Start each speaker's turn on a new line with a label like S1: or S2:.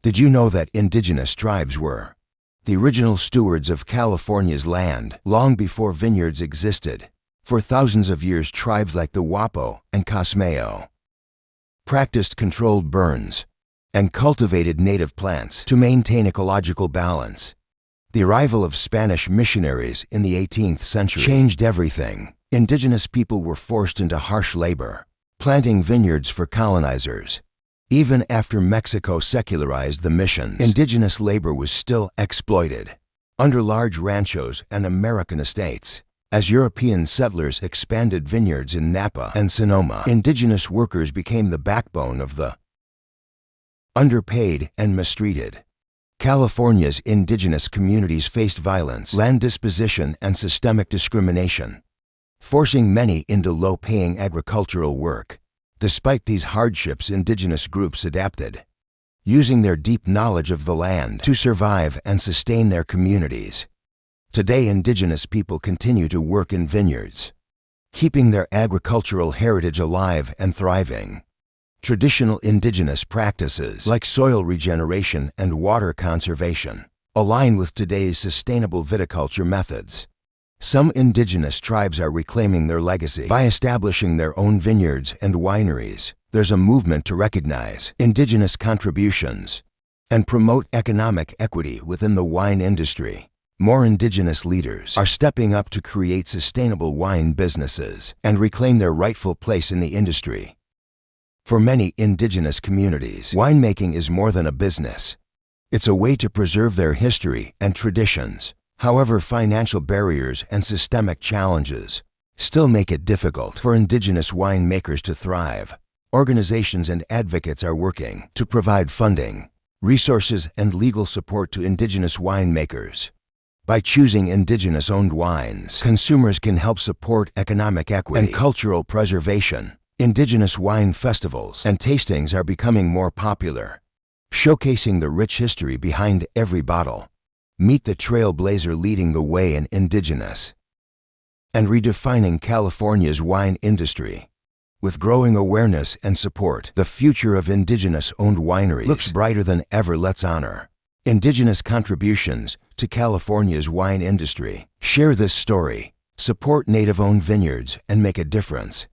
S1: Did you know that indigenous tribes were the original stewards of California's land long before vineyards existed? For thousands of years, tribes like the Wapo and Casmeo practiced controlled burns and cultivated native plants to maintain ecological balance. The arrival of Spanish missionaries in the 18th century changed everything. Indigenous people were forced into harsh labor, planting vineyards for colonizers. Even after Mexico secularized the missions, indigenous labor was still exploited under large ranchos and American estates. As European settlers expanded vineyards in Napa and Sonoma, indigenous workers became the backbone of the underpaid and mistreated. California's indigenous communities faced violence, land disposition, and systemic discrimination, forcing many into low-paying agricultural work. Despite these hardships, indigenous groups adapted, using their deep knowledge of the land to survive and sustain their communities. Today, indigenous people continue to work in vineyards, keeping their agricultural heritage alive and thriving. Traditional indigenous practices like soil regeneration and water conservation align with today's sustainable viticulture methods. Some indigenous tribes are reclaiming their legacy by establishing their own vineyards and wineries. There's a movement to recognize indigenous contributions and promote economic equity within the wine industry. More indigenous leaders are stepping up to create sustainable wine businesses and reclaim their rightful place in the industry. For many indigenous communities, winemaking is more than a business. It's a way to preserve their history and traditions. However, financial barriers and systemic challenges still make it difficult for indigenous winemakers to thrive. Organizations and advocates are working to provide funding, resources, and legal support to indigenous winemakers. By choosing indigenous-owned wines, consumers can help support economic equity and cultural preservation. Indigenous wine festivals and tastings are becoming more popular, showcasing the rich history behind every bottle. Meet the trailblazer leading the way in indigenous and redefining California's wine industry. With growing awareness and support, the future of indigenous-owned wineries looks brighter than ever. Let's honor indigenous contributions to California's wine industry. Share this story, support native-owned vineyards, and make a difference.